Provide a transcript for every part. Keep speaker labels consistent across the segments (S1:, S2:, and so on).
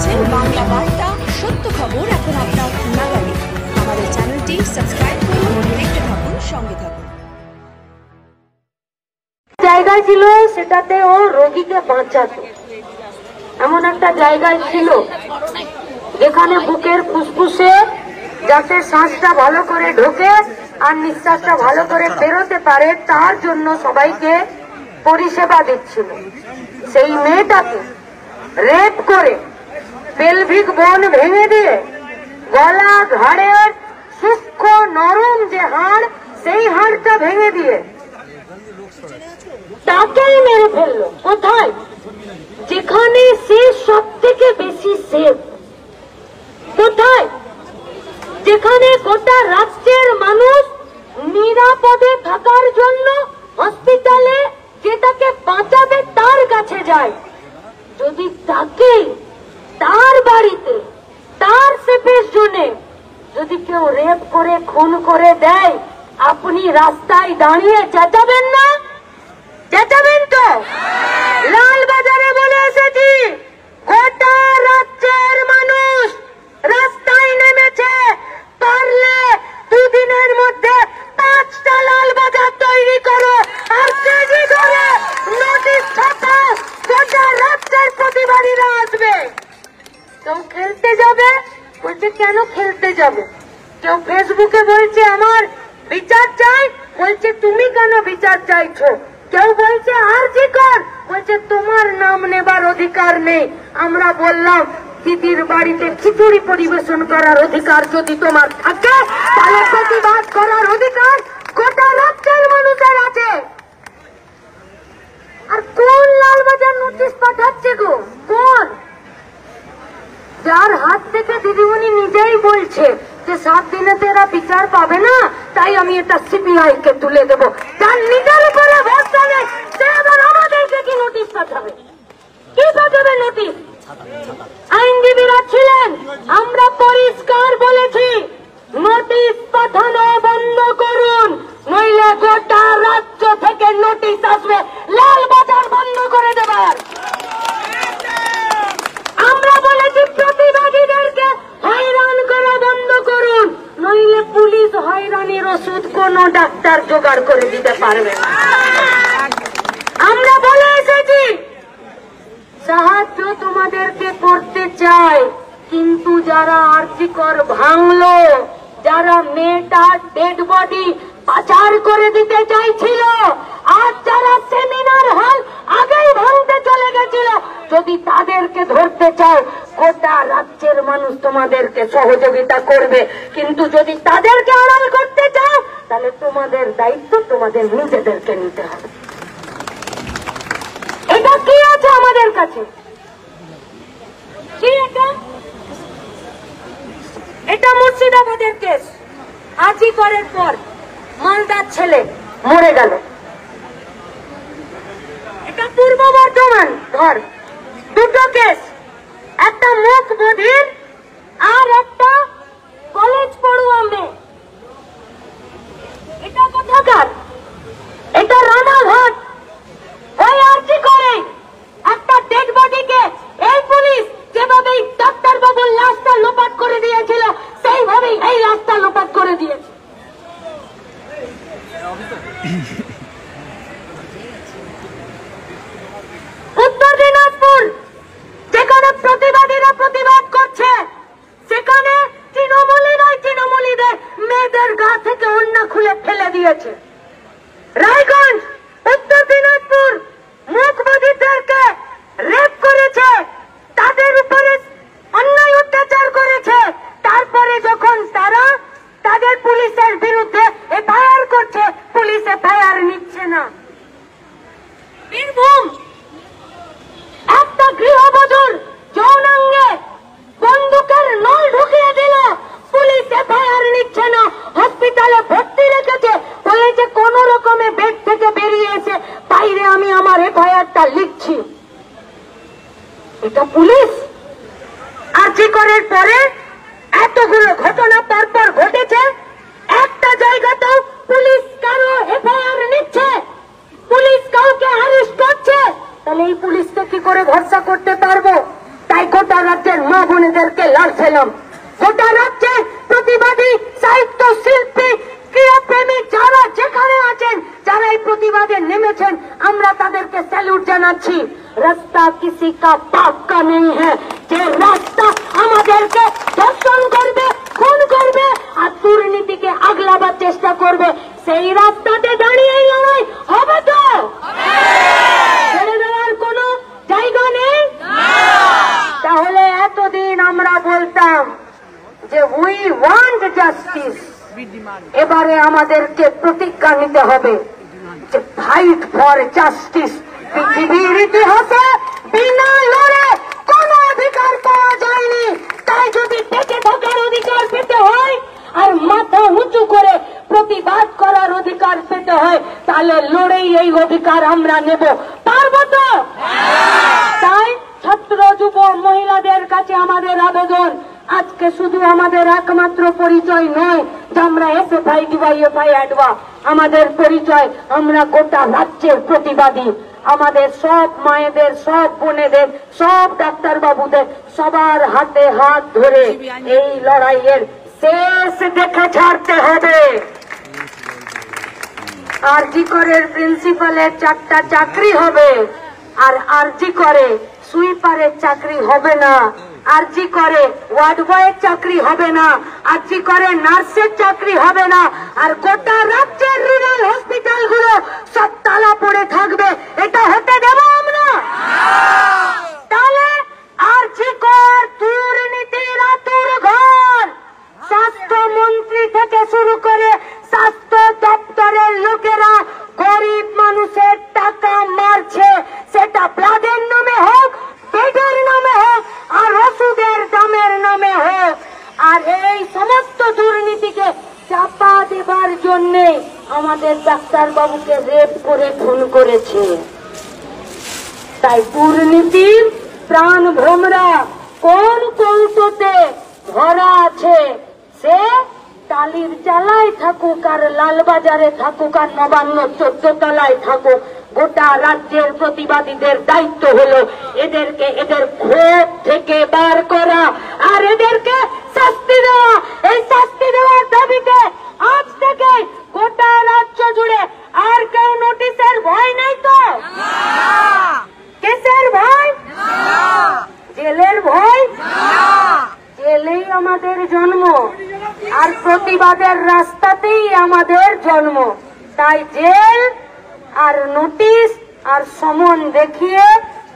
S1: দেখছেন বাংলা বার্তা, সত্য খবর এখন আপনার নাগালে। আমাদের চ্যানেলটি সাবস্ক্রাইব করুন, দেখতে থাকুন, সঙ্গে থাকুন।
S2: জায়গায় ছিল সেটাতে ও রোগীকে বাঁচাতো, এমন একটা জায়গায় ছিল যেখানে বুকের ফুসফুসে যাতে শ্বাসটা ভালো করে ঢোকে আর নিঃশ্বাসটা ভালো করে বেরোতে পারে তার জন্য সবাইকে পরিষেবা দিচ্ছিল। সেই মেয়েটাকে রেপ করে পেলভিক বোন ভেঙে দিয়ে গলা ঘাড়ের সূক্ষ্ম নরম যে হাড় সেই হাড়টা ভেঙে দিয়ে তাকেই মেরে ফেললো। কোথায়? যেখানে সে সব থেকে বেশি সেফ। কোথায়? যেখানে গোটা রাজ্যের মানুষ নিরাপদে থাকার জন্য হসপিটালে যে তাকে বাঁচাবে তার কাছে যায়। যদি তাকে তার বাড়িতে তার সেফের জন্য যদি কেউ রেপ করে খুন করে দেয়, আপনি রাস্তায় দাঁড়িয়ে চেঁচাবেন না? চেঁচাবেন তো? লালবাজারে বলে এসেছি, গোটা রাজ্যের মানুষ রাস্তায় নেমেছে। পারলে দুদিনের মধ্যে 5টা লালবাজার তৈরি করো আর কেজি ধরে নোটিশ ছাপাও, গোটা রাজ্যের প্রতিবাদীরা আসবে। কেউ খেলতে যাবে, বলছে কেন খেলতে যাবে? কেউ ফেসবুকে বলছে আমার বিচার চাই, বলছে তুমি কেন বিচার চাইছো? কেউ বলছে আরজি কর, বলছে তোমার নাম নেবার অধিকার নেই। আমরা বললাম দিদির বাড়িতে খিচুড়ি পরিবেশন করার অধিকার যদি তোমার থাকে, তাহলে প্রতিবাদ করার অধিকার গোটা রাজ্যের মানুষের আছে। আর কোন লালবাজার নোটিশ পাঠাচ্ছে গো? কোন? যার হাত থেকে দিদিমণি নিজেই বলছে যে 7 দিনে তো এরা বিচার পাবে না, তাই আমি এটা সিবিআই কে তুলে দেবো। যার নিজের উপরে ভরসা নেই সে আবার আমাদেরকে কি নোটিশ পাঠাবে? কি পাঠাবে নোটিশ? আইনজীবীরা ছিলেন, আমরা পরিষ্কার বলেছি নোটিশ পাঠানো বন্ধ করুন, নইলে গোটা রাজ্য থেকে নোটিশ আসবে লালবাজার বন্ধ করে দেবার। আমরা বলেছি প্রতিবাদীদেরকে হয়রান করা বন্ধ করুন, নইলে পুলিশ হয়রানির ওষুধ কোন ডাক্তার জোগাড় করে দিতে পারবে না। আমরা বলে এসেছি সাহায্য তোমাদেরকে করতে চাই, কিন্তু যারা আর্থিকর ভাঙলো, যারা মেয়েটার ডেড বডি পাচার করে দিতে চাইছিল, আর যারা সেমিনার হল আগেই ভাঙতে চলে গেছিল, যদি তাদেরকে ধরতে চাও গোটা রাজ্যের মানুষ তোমাদেরকে সহযোগিতা করবে। কিন্তু যদি তাদেরকে আড়াল করতে চাও তাহলে তোমাদের দায়িত্ব তোমাদের নিজেদেরকে নিতে হবে। এটা কি আছে আমাদের কাছে? কি এটা মুর্শিদাবাদের কেস। আজি করার পর মালদার ছেলে মরে গেল। এটা পূর্ব বর্ধমান। ধর দুটো কেস, একটা মুখ বধির আর একটা কলেজ পড়ুয়া মেয়ে। এটা কোথাকার? এটা রানাঘাট। ওই আরজি করে একটা ডেড বডিকে এই পুলিশ যেভাবে ডাক্তার বাবুর লাশটা লোপাট করে দিয়েছিল সেইভাবেই এই লাশটা লোপাট করে দিয়েছে। উত্তর দিনাজপুর যেখানে প্রতিবাদীরা প্রতিবাদ করছে, সেখানে তৃণমূলীদের মেয়েদের গা থেকে ওড়না খুলে ফেলে দিয়েছে। রায়গঞ্জ, উত্তর দিনাজপুর মুখবধিরদেরকে রেপ করেছে, তাদের উপরে অন্যায় অত্যাচার করেছে। তারপরে যখন তারা তাদের পুলিশের বিরুদ্ধে এফআইআর করছে, পুলিশ এফআইআর নিচ্ছে না। বীরভূম একটা গৃহবধূর যৌনাঙ্গে বন্দুকের নল ঢুকিয়ে দিল, পুলিশ এফআইআর নিচ্ছে না, হসপিটালে ভর্তি রেখেছে, বলেছে কোন রকমে বেড থেকে বেরিয়ে এসে বাইরে আমি আমার এফআইআরটা লিখছি। এটা পুলিশ? আরজি করার পরে এতগুলো ঘটনা পরপর ঘটেছে, একটা জায়গাতেও পুলিশ কারো এফআইআর নিচ্ছে, পুলিশ কাউকে অ্যারেস্ট করছে, তাহলে এই পুলিশকে কি করে ভরসা করতে পারবো? তাই তাই গোটা রাজ্যের মা বোনেদেরকে লালছিলাম। গোটা রাজ্যের প্রতিবাদী সাহিত্য শিল্পী ক্রীড়াপ্রেমী যারা যেখানে আছেন, যারা এই প্রতিবাদে নেমেছেন, আমরা তাদেরকে স্যালুট জানাচ্ছি। রাস্তা কিসি কা বাপ কা নেই হ্যাঁ, যে রাস্তা আমাদেরকে ধর্ষণ করবে, খুন করবে আর দুর্নীতিকে আগলাবার চেষ্টা করবে, সেই রাস্তাতে দাঁড়িয়ে লড়াই হবে তো? ছেড়ে দেওয়ার কোনো জায়গা নেই। তাহলে এতদিন আমরা বলতাম যে উই ওয়ান্ট জাস্টিস, এবারে আমাদেরকে প্রতিজ্ঞা নিতে হবে যে ফাইট ফর জাস্টিস। পৃথিবীর ইতিহাসে বিনা লড়ে কোন অধিকার পাওয়া যায়নি, তাই যদি বেঁচে থাকার অধিকার পেতে হয় আর মাথা উঁচু করে প্রতিবাদ করার অধিকার পেতে হয়, তাহলে লড়েই এই অধিকার আমরা নেব। পারবো তো? তাই ছাত্র যুব মহিলাদের কাছে আমাদের আবেদন, আজকে শুধু আমাদের একমাত্র পরিচয় নয় যে আমরা এসএফআই ডিওয়াইএফআই অ্যাডভা, আমাদের পরিচয় আমরা গোটা রাজ্যের প্রতিবাদী। আমাদের সব মায়েদের, সব বোনেদের, সব ডাক্তার বাবুদের সবার হাতে হাত ধরে এই লড়াইয়ের শেষ দেখে ছাড়তে হবে। আরজি করের প্রিন্সিপালের 4টা চাকরি হবে, আর আরজি করে সুইপারের চাকরি হবে না, আরজি করে ওয়ার্ড বয়ের চাকরি হবে না, আরজি করে নার্সের চাকরি হবে না, আর গোটা রাজ্যের রুরাল হসপিটাল গুলো সব তালা পড়ে থাকবে। এটা হতে দেব আমরা? তাহলে আরজি কর দুর্নীতির আতুর ঘর, স্বাস্থ্যমন্ত্রী থেকে শুরু করে স্বাস্থ্য দপ্তরের লোকেরা গরিব মানুষের টাকা মারছে, সেটা ব্লাডের নামে হোক, বেডের নামে হোক, আর ওষুধের দামের নামে হোক। আর এই সমস্ত দুর্নীতিকে চাপা দেবার জন্য আমাদের ডাক্তার বাবুকে রেপ করে খুন করেছে। তাই দুর্নীতির প্রাণ ভ্রমরা কোন কৌটোতে ধরা আছে, সে টালির চালায় থাকুক আর লালবাজারে থাকুক আর নবান্ন 14 তলায় থাকুক, গোটা রাজ্যের প্রতিবাদীদের দায়িত্ব হলো এদেরকে এদের ক্ষোভ থেকে বার করা আর এদেরকে শাস্তি দেওয়া। এই শাস্তি দেওয়ার দাবিতে আজ থেকে গোটা রাজ্য জুড়ে আর কেউ নোটিশের ভয় নেই তো? কেসের ভয়? জেলের ভয়? জেলেই আমাদের জন্ম আর প্রতিবাদের রাস্তাতেই আমাদের জন্ম। তাই জেল আর নোটিশ আর সমন দেখিয়ে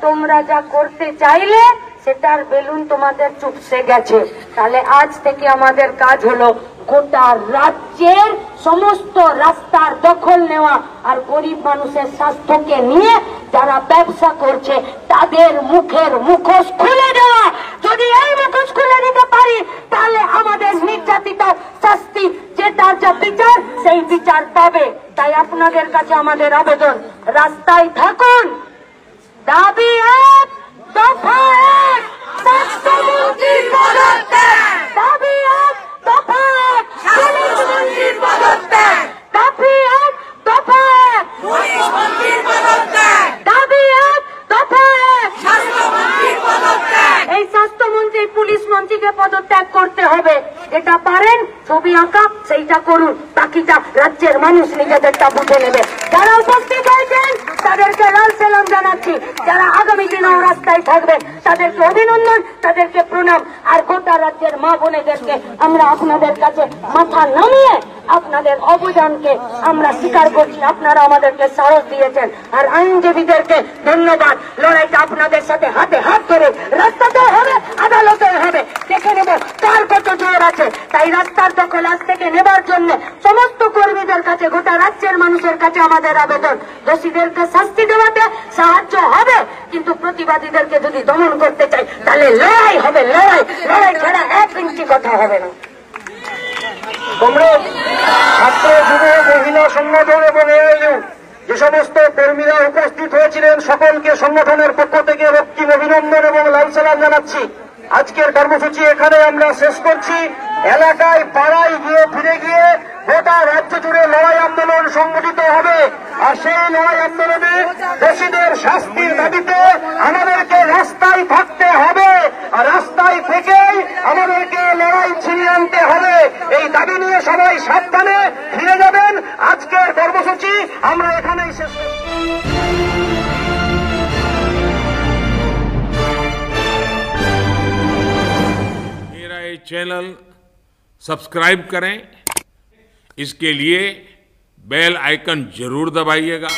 S2: তোমরা যা করতে চাইলে সেটার বেলুন তোমাদের চুপসে গেছে। তাহলে আজ থেকে আমাদের কাজ হলো গোটা রাজ্যের সমস্ত রাস্তার দখল নেওয়া আর গরিব মানুষের স্বাস্থ্যকে নিয়ে যারা ব্যবসা করছে তাদের মুখের মুখোশ খুলে দেওয়া। যদি এই মুখোশ খুলে দিতে পারি তাহলে আমাদের নির্যাতিত শাস্তি, যে তার যা বিচার সেই বিচার পাবে। তাই আপনাদের কাছে আমাদের আবেদন, রাস্তায় থাকুন। দাবি এক, দফা এক, স্বাস্থ্যমন্ত্রীর পদত্যাগ। দাবি এক, দফা এক, স্বাস্থ্যমন্ত্রীর পদত্যাগ। দাবি এক, দফা এক, পুলিশমন্ত্রীর পদত্যাগ। দাবি এক, দফা এক, স্বাস্থ্যমন্ত্রীর পদত্যাগ। এই স্বাস্থ্যমন্ত্রী পুলিশ মন্ত্রীকে পদত্যাগ করতে হবে। যেটা পারেন ছবি আঁকা সেইটা করুন, বাকিটা রাজ্যের মানুষ নিজেদেরটা বুঝে নেবে। যারা উপস্থিত হয়েছেন তাদেরকে লাল সালাম জানাচ্ছি, যারা আগামী দিনেও রাস্তায় থাকবেন তাদেরকে অভিনন্দন, তাদেরকে প্রণাম। আর গোটা রাজ্যের মা বোনেদেরকে আমরা আপনাদের কাছে মাথা নামিয়ে আপনাদের অবদানকে আমরা স্বীকার করছি। আপনারা আমাদেরকে সাহস দিয়েছেন। আর আইনজীবীদেরকে ধন্যবাদ। লড়াইটা আপনাদের সাথে হাতে হাত ধরে রাস্তাতেও হবে, আদালতেও হবে, দেখে নেব কার কত জোর আছে। তাই রাস্তার দখল আজ থেকে নেবার জন্য সমস্ত কর্মীদের কাছে, গোটা রাজ্যের মানুষের কাছে আমাদের আবেদন, দোষীদেরকে শাস্তি দেওয়াতে সাহায্য হবে, কিন্তু প্রতিবাদীদেরকে যদি দমন করতে চাই তাহলে লড়াই হবে। লড়াই লড়াই ছাড়া 1 ইঞ্চি কথা হবে না।
S3: কমরেড, ছাত্র যুব মহিলা সংগঠন এবং এআইইউ যে সমস্ত কর্মীরা উপস্থিত হয়েছিলেন সকলকে সংগঠনের পক্ষ থেকে রক্তিম অভিনন্দন এবং লাল সালাম জানাচ্ছি। আজকের কর্মসূচি এখানে আমরা শেষ করছি। এলাকায় পাড়ায় গিয়ে ফিরে গিয়ে গোটা রাজ্য জুড়ে লড়াই আন্দোলন সংগঠিত হবে। আর সেই লড়াই আন্দোলনে দোষীদের শাস্তির দাবিতে আমাদেরকে রাস্তায় থাকতে হবে। সবাই সাবধানে ফিরে যাবেন। আজকের কর্মসূচি আমরা এখানেই শেষ করছি।
S4: मेरा ये चैनल सब्सक्राइब करें, इसके लिए बेल आइकन जरूर दबाइएगा।